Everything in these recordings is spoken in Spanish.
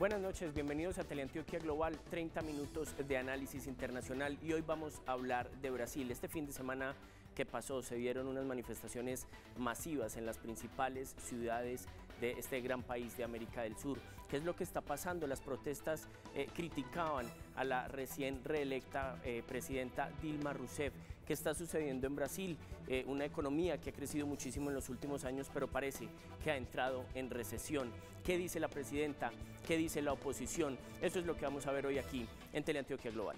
Buenas noches, bienvenidos a Teleantioquia Global, 30 minutos de análisis internacional y hoy vamos a hablar de Brasil. Este fin de semana que pasó se dieron unas manifestaciones masivas en las principales ciudades de este gran país de América del Sur. ¿Qué es lo que está pasando? Las protestas criticaban a la recién reelecta presidenta Dilma Rousseff. ¿Qué está sucediendo en Brasil? Una economía que ha crecido muchísimo en los últimos años, pero parece que ha entrado en recesión. ¿Qué dice la presidenta? ¿Qué dice la oposición? Eso es lo que vamos a ver hoy aquí en Teleantioquia Global.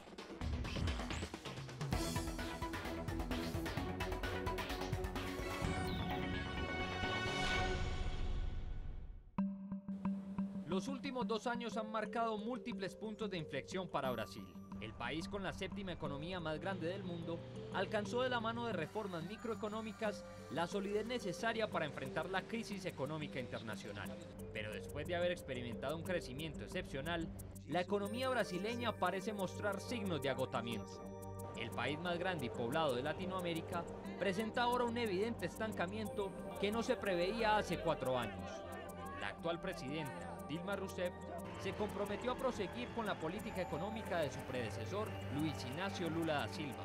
Los últimos 2 años han marcado múltiples puntos de inflexión para Brasil. El país, con la séptima economía más grande del mundo, alcanzó de la mano de reformas microeconómicas la solidez necesaria para enfrentar la crisis económica internacional. Pero después de haber experimentado un crecimiento excepcional, la economía brasileña parece mostrar signos de agotamiento. El país más grande y poblado de Latinoamérica presenta ahora un evidente estancamiento que no se preveía hace 4 años. La actual presidenta, Dilma Rousseff, se comprometió a proseguir con la política económica de su predecesor, Luiz Inácio Lula da Silva,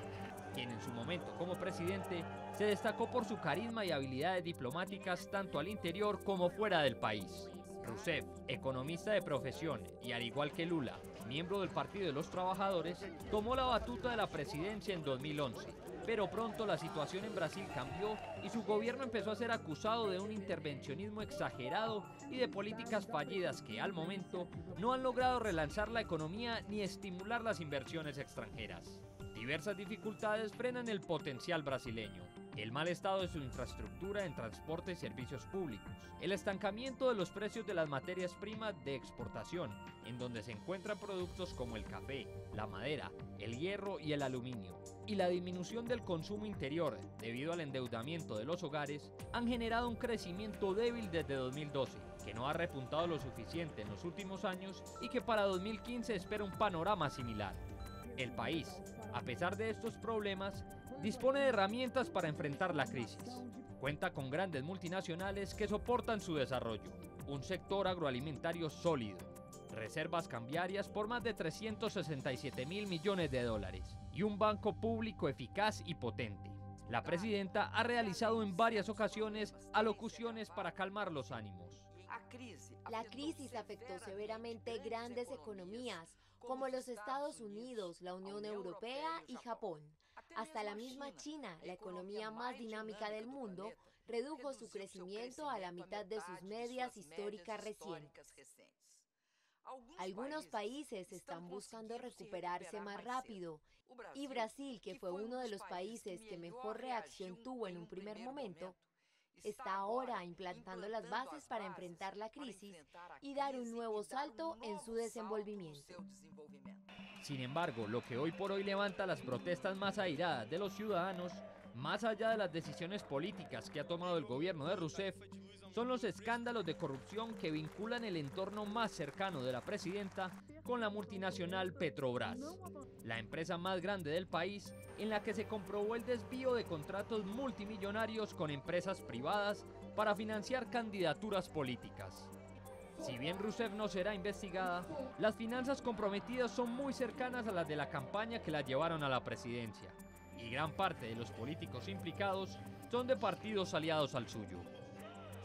quien en su momento como presidente se destacó por su carisma y habilidades diplomáticas tanto al interior como fuera del país. Rousseff, economista de profesión y al igual que Lula, miembro del Partido de los Trabajadores, tomó la batuta de la presidencia en 2011. Pero pronto la situación en Brasil cambió y su gobierno empezó a ser acusado de un intervencionismo exagerado y de políticas fallidas que, al momento, no han logrado relanzar la economía ni estimular las inversiones extranjeras. Diversas dificultades frenan el potencial brasileño. El mal estado de su infraestructura en transporte y servicios públicos, el estancamiento de los precios de las materias primas de exportación, en donde se encuentran productos como el café, la madera, el hierro y el aluminio, y la disminución del consumo interior debido al endeudamiento de los hogares, han generado un crecimiento débil desde 2012, que no ha repuntado lo suficiente en los últimos años y que para 2015 espera un panorama similar. El país, a pesar de estos problemas, dispone de herramientas para enfrentar la crisis. Cuenta con grandes multinacionales que soportan su desarrollo, un sector agroalimentario sólido, reservas cambiarias por más de 367.000 millones de dólares y un banco público eficaz y potente. La presidenta ha realizado en varias ocasiones alocuciones para calmar los ánimos. La crisis afectó severamente grandes economías como los Estados Unidos, la Unión Europea y Japón. Hasta la misma China, la economía más dinámica del mundo, redujo su crecimiento a la mitad de sus medias históricas recientes. Algunos países están buscando recuperarse más rápido y Brasil, que fue uno de los países que mejor reacción tuvo en un primer momento, está ahora implantando las bases para enfrentar la crisis y dar un nuevo salto en su desenvolvimiento. Sin embargo, lo que hoy por hoy levanta las protestas más airadas de los ciudadanos, más allá de las decisiones políticas que ha tomado el gobierno de Rousseff, son los escándalos de corrupción que vinculan el entorno más cercano de la presidenta con la multinacional Petrobras, la empresa más grande del país, en la que se comprobó el desvío de contratos multimillonarios con empresas privadas para financiar candidaturas políticas. Si bien Rousseff no será investigada, las finanzas comprometidas son muy cercanas a las de la campaña que la llevaron a la presidencia, y gran parte de los políticos implicados son de partidos aliados al suyo.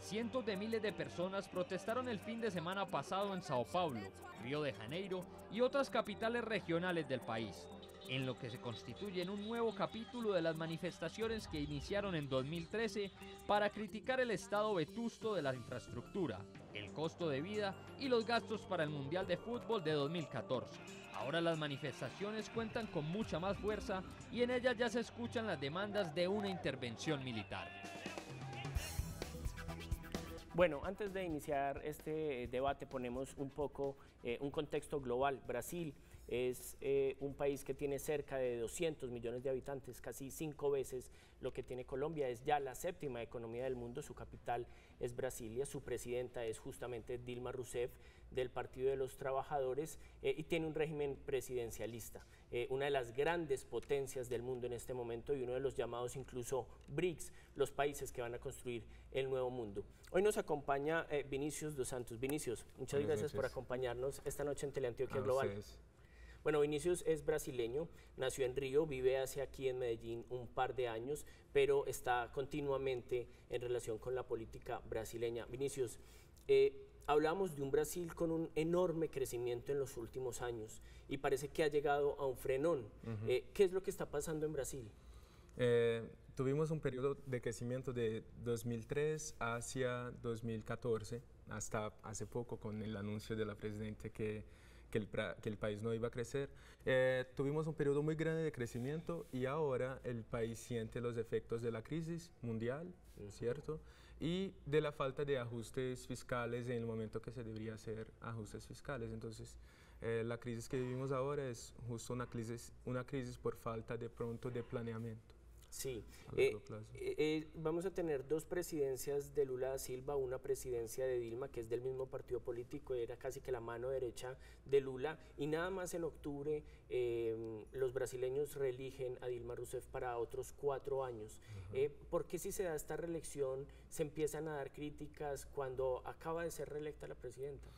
Cientos de miles de personas protestaron el fin de semana pasado en Sao Paulo, Río de Janeiro y otras capitales regionales del país, en lo que se constituye en un nuevo capítulo de las manifestaciones que iniciaron en 2013 para criticar el estado vetusto de la infraestructura, el costo de vida y los gastos para el Mundial de Fútbol de 2014. Ahora las manifestaciones cuentan con mucha más fuerza y en ellas ya se escuchan las demandas de una intervención militar. Bueno, antes de iniciar este debate ponemos un poco un contexto global. Brasil es un país que tiene cerca de 200 millones de habitantes, casi 5 veces lo que tiene Colombia. Es ya la séptima economía del mundo, su capital es Brasilia, su presidenta es justamente Dilma Rousseff del Partido de los Trabajadores y tiene un régimen presidencialista. una de las grandes potencias del mundo en este momento y uno de los llamados incluso BRICS, los países que van a construir el nuevo mundo. Hoy nos acompaña Vinicius dos Santos. Vinicius, muchas gracias por acompañarnos esta noche en Teleantioquia Global. Ustedes. Bueno, Vinicius es brasileño, nació en Río, vive hace aquí en Medellín un par de años, pero está continuamente en relación con la política brasileña. Vinicius, hablamos de un Brasil con un enorme crecimiento en los últimos años y parece que ha llegado a un frenón. ¿Qué es lo que está pasando en Brasil? Tuvimos un periodo de crecimiento de 2003 hacia 2014, hasta hace poco con el anuncio de la presidenta que el país no iba a crecer. Tuvimos un periodo muy grande de crecimiento y ahora el país siente los efectos de la crisis mundial, ¿cierto? Y de la falta de ajustes fiscales en el momento que se debería hacer ajustes fiscales. Entonces, la crisis que vivimos ahora es justo una crisis por falta de pronto de planeamiento. Sí, vamos a tener dos presidencias de Lula da Silva, una presidencia de Dilma, que es del mismo partido político, era casi que la mano derecha de Lula, y nada más en octubre los brasileños reeligen a Dilma Rousseff para otros 4 años. ¿Por qué si se da esta reelección se empiezan a dar críticas cuando acaba de ser reelecta la presidenta?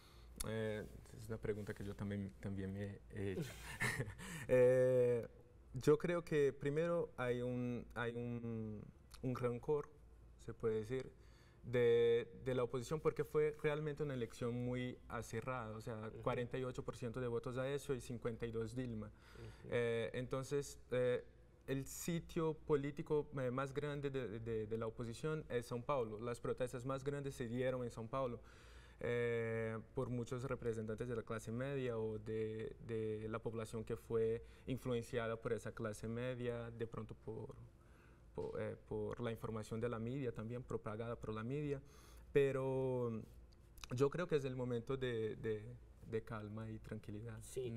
Es una pregunta que yo también me he hecho. Yo creo que primero hay un rencor, se puede decir, de la oposición porque fue realmente una elección muy acerrada, o sea, 48% de votos a eso y 52% Dilma. Entonces, el sitio político más grande de la oposición es São Paulo. Las protestas más grandes se dieron en São Paulo. Por muchos representantes de la clase media o de la población que fue influenciada por esa clase media, de pronto por la información de la media también, propagada por la media, pero yo creo que es el momento de calma y tranquilidad. Sí.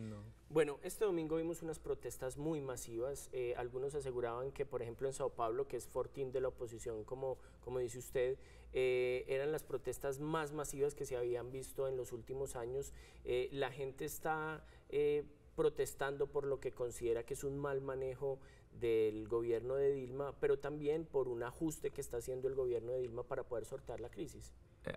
Bueno, este domingo vimos unas protestas muy masivas. Algunos aseguraban que, por ejemplo, en Sao Paulo, que es fortín de la oposición, como dice usted, eran las protestas más masivas que se habían visto en los últimos años. La gente está protestando por lo que considera que es un mal manejo del gobierno de Dilma, pero también por un ajuste que está haciendo el gobierno de Dilma para poder sortear la crisis.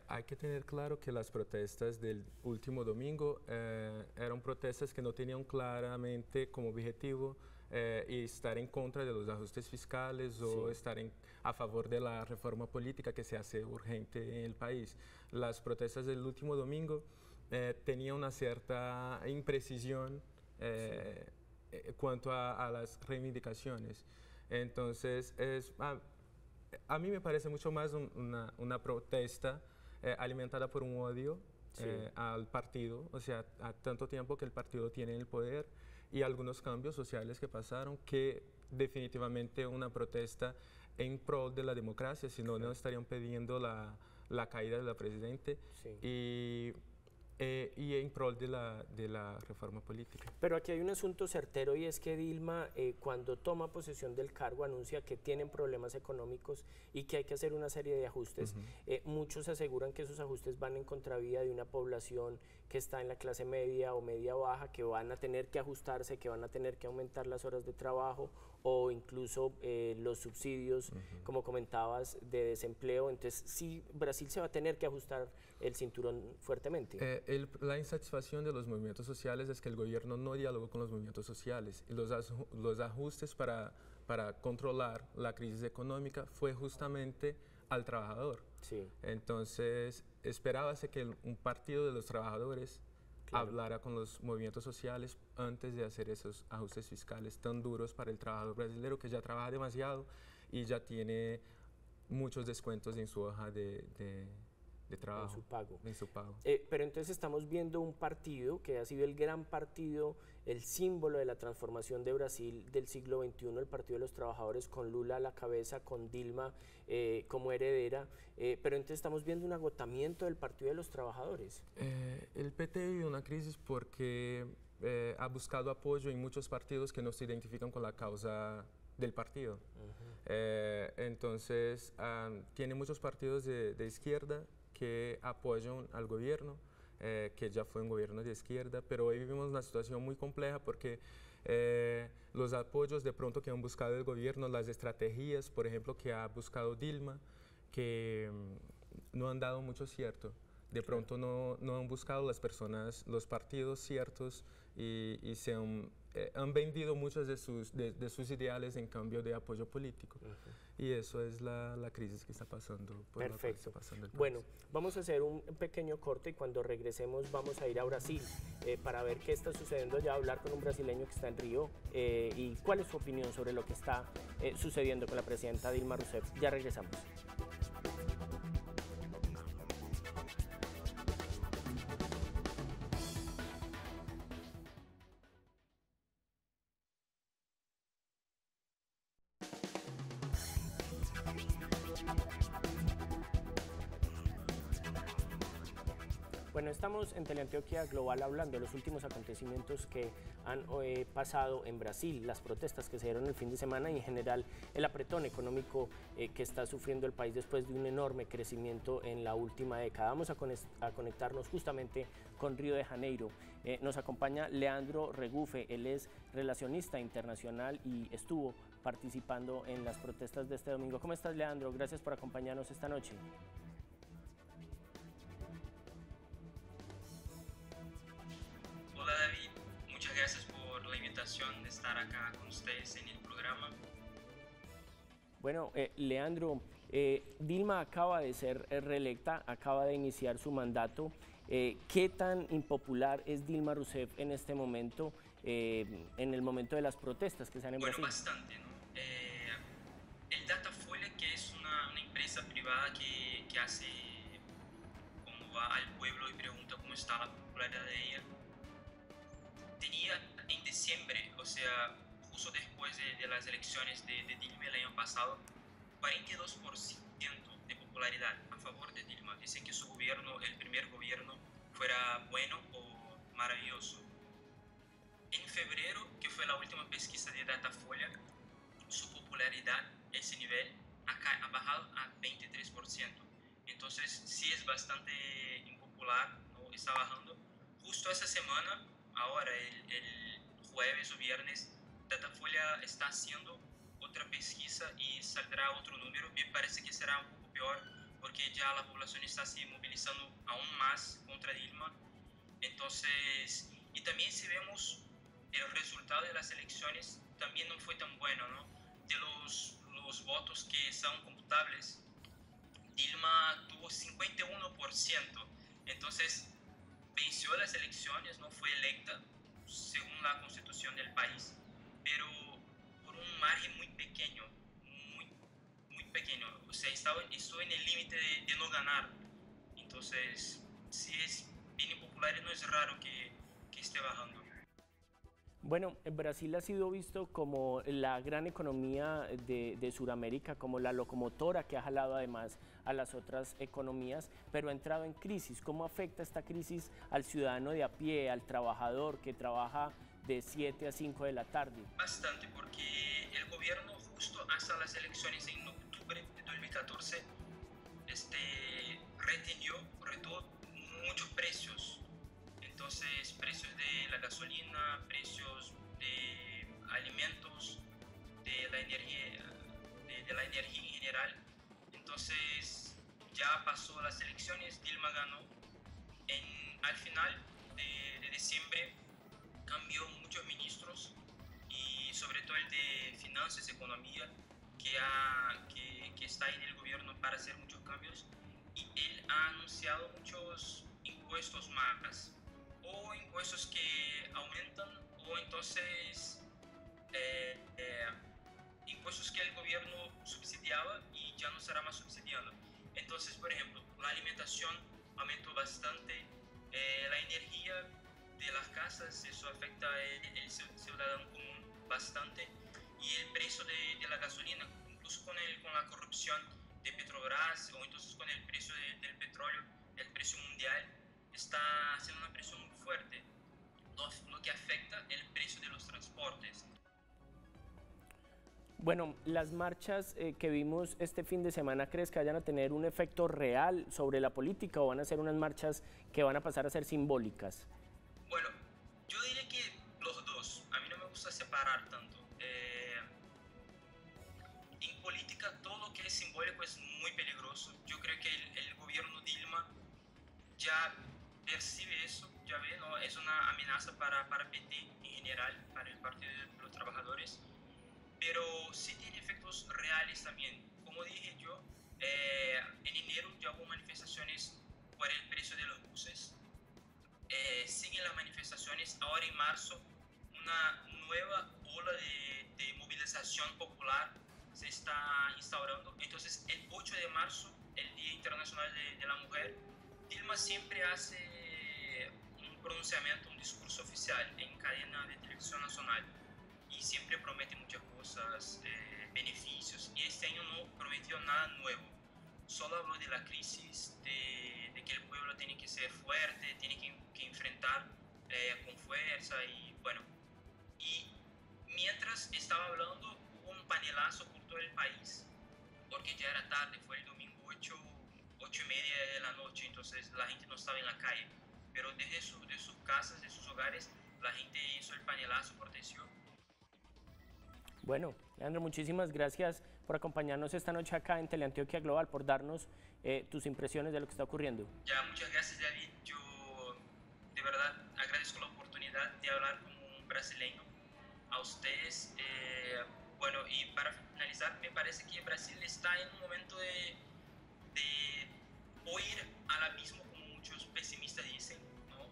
Hay que tener claro que las protestas del último domingo eran protestas que no tenían claramente como objetivo estar en contra de los ajustes fiscales o estar a favor de la reforma política que se hace urgente en el país. Las protestas del último domingo tenían una cierta imprecisión cuanto a las reivindicaciones. Entonces, a mí me parece mucho más una protesta alimentada por un odio al partido, o sea, a tanto tiempo que el partido tiene el poder y algunos cambios sociales que pasaron que definitivamente una protesta en pro de la democracia, si no, no estarían pidiendo la caída de la presidenta y en pro de la reforma política. Pero aquí hay un asunto certero y es que Dilma, cuando toma posesión del cargo, anuncia que tienen problemas económicos y que hay que hacer una serie de ajustes. Muchos aseguran que esos ajustes van en contravía de una población que está en la clase media o media baja, que van a tener que ajustarse, que van a tener que aumentar las horas de trabajo o incluso los subsidios, como comentabas, de desempleo. Entonces, sí, Brasil se va a tener que ajustar el cinturón fuertemente. La insatisfacción de los movimientos sociales es que el gobierno no dialogó con los movimientos sociales y los ajustes para controlar la crisis económica fue justamente al trabajador. Entonces, esperábase que un partido de los trabajadores hablara con los movimientos sociales antes de hacer esos ajustes fiscales tan duros para el trabajador brasileño que ya trabaja demasiado y ya tiene muchos descuentos en su hoja de trabajo. En su pago. Pero entonces estamos viendo un partido que ha sido el gran partido, el símbolo de la transformación de Brasil del siglo XXI, el Partido de los Trabajadores, con Lula a la cabeza, con Dilma como heredera, pero entonces estamos viendo un agotamiento del Partido de los Trabajadores. El PT vive una crisis porque ha buscado apoyo en muchos partidos que no se identifican con la causa del partido. Entonces, tiene muchos partidos de izquierda que apoyan al gobierno, que ya fue un gobierno de izquierda, pero hoy vivimos una situación muy compleja porque los apoyos de pronto que han buscado el gobierno, las estrategias, por ejemplo, que ha buscado Dilma, que no han dado mucho cierto. De pronto no han buscado las personas, los partidos ciertos y se han vendido muchos de sus ideales en cambio de apoyo político. Y eso es la crisis que está pasando. Perfecto. Está pasando el país. Bueno, vamos a hacer un pequeño corte y cuando regresemos vamos a ir a Brasil para ver qué está sucediendo allá, hablar con un brasileño que está en Río y cuál es su opinión sobre lo que está sucediendo con la presidenta Dilma Rousseff. Ya regresamos. Bueno, estamos en Teleantioquia Global hablando de los últimos acontecimientos que han pasado en Brasil, las protestas que se dieron el fin de semana y en general el apretón económico que está sufriendo el país después de un enorme crecimiento en la última década. Vamos a conectarnos justamente con Río de Janeiro. Nos acompaña Leandro Regufe, él es relacionista internacional y estuvo participando en las protestas de este domingo. ¿Cómo estás, Leandro? Gracias por acompañarnos esta noche. Hola David, muchas gracias por la invitación de estar acá con ustedes en el programa. Bueno, Leandro, Dilma acaba de ser reelecta, acaba de iniciar su mandato. ¿Qué tan impopular es Dilma Rousseff en este momento, en el momento de las protestas que se han en Brasil? Bueno, bastante, ¿no? El Datafolha, que es una empresa privada que hace como va al pueblo y pregunta cómo está la popularidad de ella, tenía en diciembre, o sea, justo después de las elecciones de Dilma el año pasado, 42% de popularidad a favor de Dilma. Dicen que su gobierno, el primer gobierno, fuera bueno o maravilloso. En febrero, que fue la última pesquisa de Datafolha, su popularidad, ese nivel, ha bajado a 23%. Entonces, sí es bastante impopular, ¿no? Está bajando. Justo esa semana, ahora el jueves o viernes, Datafolha está haciendo otra pesquisa y saldrá otro número. Me parece que será un poco peor porque ya la población está se movilizando aún más contra Dilma. Entonces, y también si vemos el resultado de las elecciones, también no fue tan bueno, ¿no? De los votos que son computables, Dilma tuvo 51%. Entonces, venció las elecciones, no fue electa según la constitución del país, pero por un margen muy pequeño, muy pequeño. O sea, estuvo en el límite de no ganar. Entonces, si es bien impopular, no es raro que esté bajando. Bueno, Brasil ha sido visto como la gran economía de Sudamérica, como la locomotora que ha jalado además a las otras economías, pero ha entrado en crisis. ¿Cómo afecta esta crisis al ciudadano de a pie, al trabajador que trabaja de 7 a 5 de la tarde? Bastante, porque el gobierno justo hasta las elecciones en octubre de 2014 retó muchos precios. Entonces, precios de la gasolina, precios de alimentos, de la energía en general. Entonces, ya pasó las elecciones, Dilma ganó. Al final de diciembre cambió muchos ministros y sobre todo el de Finanzas y Economía, que está en el gobierno para hacer muchos cambios. Y él ha anunciado muchos impuestos más, o impuestos que aumentan, o entonces impuestos que el gobierno subsidiaba y ya no estará más subsidiando. Entonces, por ejemplo, la alimentación aumentó bastante, la energía de las casas, eso afecta al ciudadano común bastante, y el precio de la gasolina, incluso con la corrupción de Petrobras, o entonces con el precio del petróleo, el precio mundial, está haciendo una presión muy fuerte, lo que afecta el precio de los transportes. Bueno, las marchas que vimos este fin de semana, ¿crees que vayan a tener un efecto real sobre la política o van a ser unas marchas que van a pasar a ser simbólicas? Bueno, yo diría que los dos. A mí no me gusta simbólico es muy peligroso. Yo creo que el gobierno Dilma ya percibe eso, ya ve, ¿no? Es una amenaza para PT en general, para el Partido de los Trabajadores, pero sí tiene efectos reales también. Como dije yo, en enero ya hubo manifestaciones por el precio de los buses, siguen las manifestaciones, ahora en marzo una nueva ola de movilización popular se está instaurando. Entonces el 8 de marzo, el Día Internacional de la Mujer, Dilma siempre hace un pronunciamiento, un discurso oficial en cadena de televisión nacional y siempre promete muchas cosas, beneficios, y este año no prometió nada nuevo, solo habló de la crisis, de que el pueblo tiene que ser fuerte, tiene que enfrentar con fuerza y bueno, y mientras estaba hablando hubo un panelazo por todo el país porque ya era tarde, fue el domingo 8:30 de la noche, entonces la gente no estaba en la calle, pero desde sus casas, de sus hogares, la gente hizo el panelazo, protegió. Bueno, Leandro, muchísimas gracias por acompañarnos esta noche acá en Teleantioquia Global, por darnos tus impresiones de lo que está ocurriendo. Ya, muchas gracias, David. Yo de verdad agradezco la oportunidad de hablar como un brasileño a ustedes. Bueno, y para finalizar, me parece que Brasil está en un momento de o ir al abismo, como muchos pesimistas dicen, ¿no?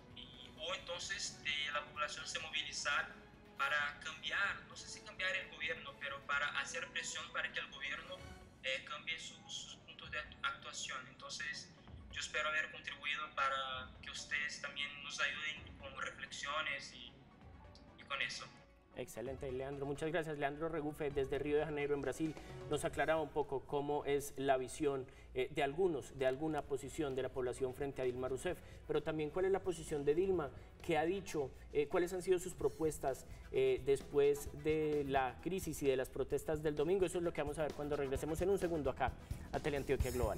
O entonces de la población se movilizar para cambiar, no sé si cambiar el gobierno, pero para hacer presión para que el gobierno cambie sus puntos de actuación. Entonces yo espero haber contribuido para que ustedes también nos ayuden con reflexiones y con eso. Excelente, Leandro. Muchas gracias. Leandro Regufe, desde Río de Janeiro, en Brasil, nos aclaraba un poco cómo es la visión de alguna posición de la población frente a Dilma Rousseff, pero también cuál es la posición de Dilma, qué ha dicho, cuáles han sido sus propuestas después de la crisis y de las protestas del domingo. Eso es lo que vamos a ver cuando regresemos en un segundo acá a Teleantioquia Global.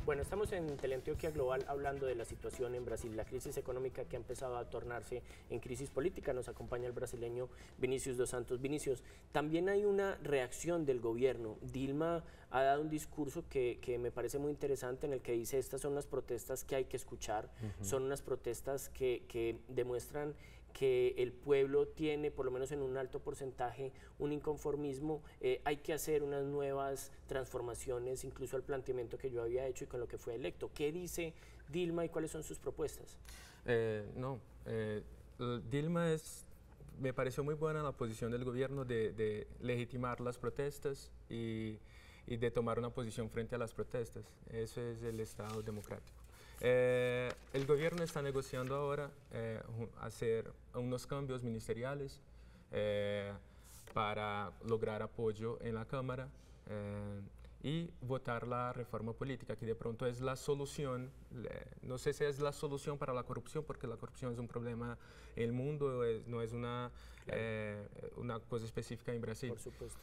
Bueno, estamos en Teleantioquia Global hablando de la situación en Brasil, la crisis económica que ha empezado a tornarse en crisis política. Nos acompaña el brasileño Vinicius dos Santos. Vinicius, también hay una reacción del gobierno. Dilma ha dado un discurso que me parece muy interesante, en el que dice: estas son las protestas que hay que escuchar, son unas protestas que demuestran que el pueblo tiene, por lo menos en un alto porcentaje, un inconformismo. Hay que hacer unas nuevas transformaciones, incluso al planteamiento que yo había hecho y con lo que fue electo. ¿Qué dice Dilma y cuáles son sus propuestas? Dilma me pareció muy buena la posición del gobierno de legitimar las protestas y de tomar una posición frente a las protestas. Eso es el Estado democrático. El gobierno está negociando ahora hacer unos cambios ministeriales para lograr apoyo en la Cámara y votar la reforma política, que de pronto es la solución. No sé si es la solución para la corrupción, porque la corrupción es un problema en el mundo, no es una cosa específica en Brasil. Por supuesto.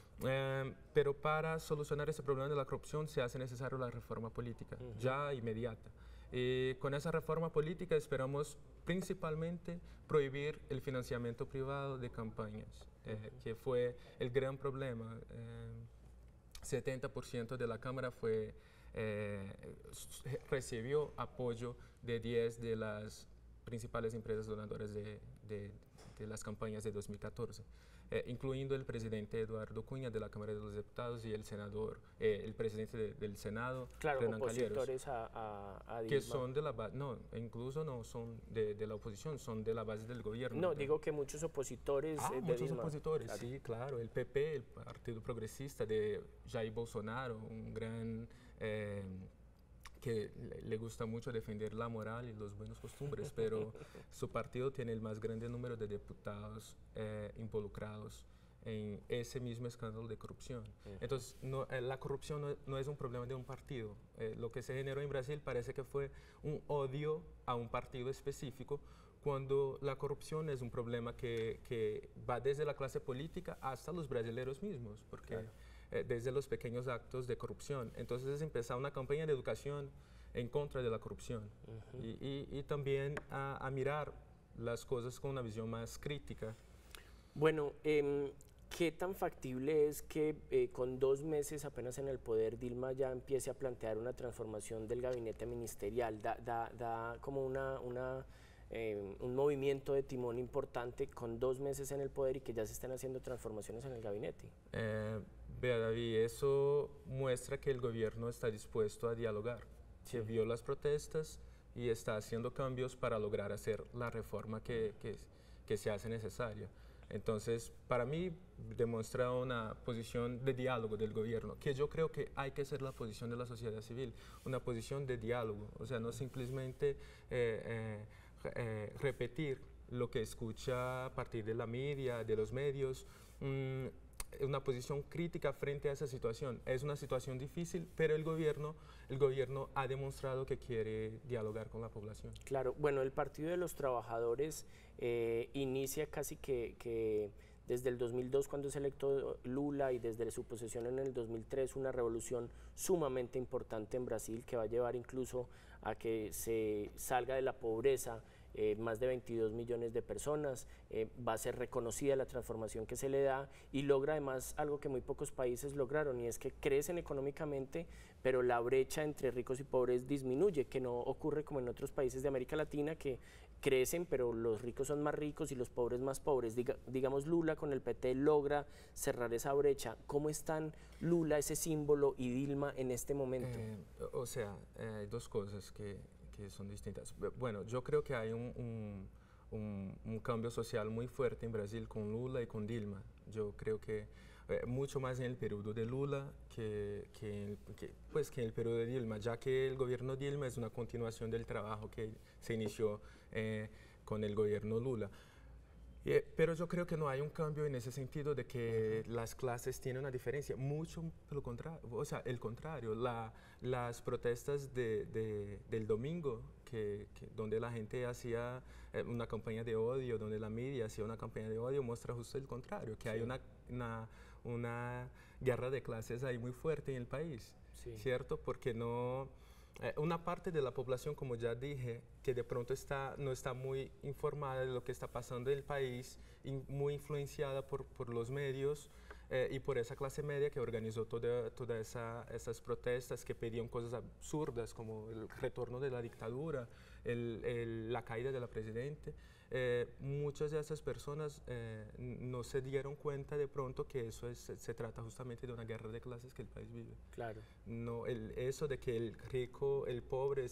Pero para solucionar ese problema de la corrupción se hace necesaria la reforma política, ya inmediata. Y con esa reforma política esperamos principalmente prohibir el financiamiento privado de campañas, que fue el gran problema. 70% de la Cámara recibió apoyo de 10 de las principales empresas donadoras de las campañas de 2014. Incluyendo el presidente Eduardo Cunha de la Cámara de los Diputados y el senador, el presidente del Senado, claro, Renan opositores a Dilma. Que son de la base, no, incluso no son de la oposición, son de la base del gobierno. No, digo que muchos opositores de muchos Dilma. Opositores, claro. Sí, claro. El PP, el Partido Progresista de Jair Bolsonaro, un gran... que le gusta mucho defender la moral y los buenos costumbres, pero su partido tiene el más grande número de diputados involucrados en ese mismo escándalo de corrupción. Entonces, la corrupción no es un problema de un partido. Lo que se generó en Brasil parece que fue un odio a un partido específico, cuando la corrupción es un problema que va desde la clase política hasta los brasileños mismos, porque... Claro. desde los pequeños actos de corrupción. Entonces es empezar una campaña de educación en contra de la corrupción y también a mirar las cosas con una visión más crítica. Bueno, ¿qué tan factible es que con 2 meses apenas en el poder Dilma ya empiece a plantear una transformación del gabinete ministerial? Da como un movimiento de timón importante con 2 meses en el poder y que ya se están haciendo transformaciones en el gabinete. Vea, David, eso muestra que el gobierno está dispuesto a dialogar. Se vio las protestas y está haciendo cambios para lograr hacer la reforma que se hace necesaria. Entonces, para mí, demuestra una posición de diálogo del gobierno, que yo creo que hay que ser la posición de la sociedad civil, una posición de diálogo, o sea, no simplemente repetir lo que escucha a partir de la media, de los medios, una posición crítica frente a esa situación. Es una situación difícil, pero el gobierno ha demostrado que quiere dialogar con la población. Claro, bueno, el Partido de los Trabajadores inicia casi que desde el 2002 cuando es electo Lula y desde su posesión en el 2003 una revolución sumamente importante en Brasil que va a llevar incluso a que se salga de la pobreza más de 22 millones de personas, va a ser reconocida la transformación que se le da y logra además algo que muy pocos países lograron y es que crecen económicamente, pero la brecha entre ricos y pobres disminuye, que no ocurre como en otros países de América Latina que crecen, pero los ricos son más ricos y los pobres más pobres. Digamos, Lula con el PT logra cerrar esa brecha. ¿Cómo están Lula, ese símbolo, y Dilma en este momento? Hay dos cosas que son distintas. Bueno, yo creo que hay un cambio social muy fuerte en Brasil con Lula y con Dilma. Yo creo que mucho más en el periodo de Lula que en el periodo de Dilma, ya que el gobierno Dilma es una continuación del trabajo que se inició con el gobierno Lula. Pero yo creo que no hay un cambio en ese sentido de que las clases tienen una diferencia, mucho lo contrario, o sea, el contrario, las protestas del domingo, donde la gente hacía una campaña de odio, donde la media hacía una campaña de odio, muestra justo el contrario, que hay una guerra de clases ahí muy fuerte en el país, ¿cierto? Porque una parte de la población, como ya dije, que de pronto no está muy informada de lo que está pasando en el país, muy influenciada por los medios y por esa clase media que organizó todas esas protestas que pedían cosas absurdas como el retorno de la dictadura, la caída de la presidenta. Muchas de esas personas no se dieron cuenta de pronto que eso se trata justamente de una guerra de clases que el país vive. Claro. No, eso de que el rico, el pobre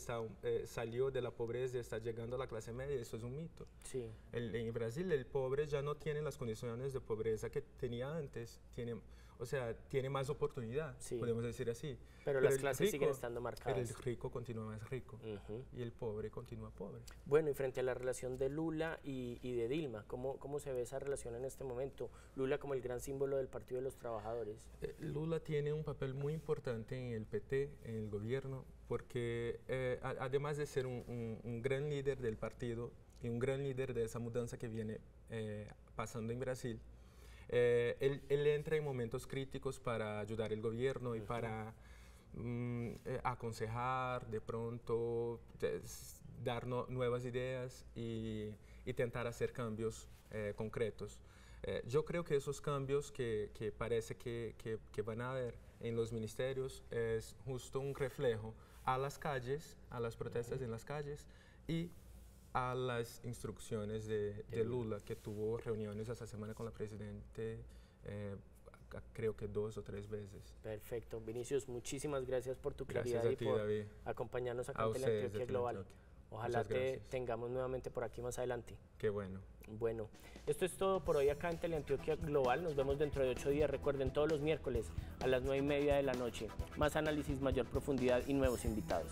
salió de la pobreza y está llegando a la clase media, eso es un mito. Sí. En Brasil el pobre ya no tiene las condiciones de pobreza que tenía antes, tiene más oportunidad, podemos decir así. Pero las clases siguen estando marcadas. Pero el rico continúa más rico y el pobre continúa pobre. Bueno, y frente a la relación de Lula y de Dilma, ¿cómo se ve esa relación en este momento? Lula como el gran símbolo del Partido de los Trabajadores. Lula tiene un papel muy importante en el PT, en el gobierno, porque además de ser un gran líder del partido y un gran líder de esa mudanza que viene pasando en Brasil, él entra en momentos críticos para ayudar al gobierno y para aconsejar, de pronto dar nuevas ideas y intentar hacer cambios concretos. Yo creo que esos cambios que parece que van a haber en los ministerios es justo un reflejo a las calles, a las protestas en las calles y a las instrucciones de Lula, que tuvo reuniones esta semana con la presidenta, creo que 2 o 3 veces. Perfecto. Vinicius, muchísimas gracias por tu claridad y por David, acompañarnos acá en Teleantioquia Global. Ojalá te tengamos nuevamente por aquí más adelante. Qué bueno. Bueno, esto es todo por hoy acá en Teleantioquia Global. Nos vemos dentro de 8 días. Recuerden, todos los miércoles a las 9:30 de la noche. Más análisis, mayor profundidad y nuevos invitados.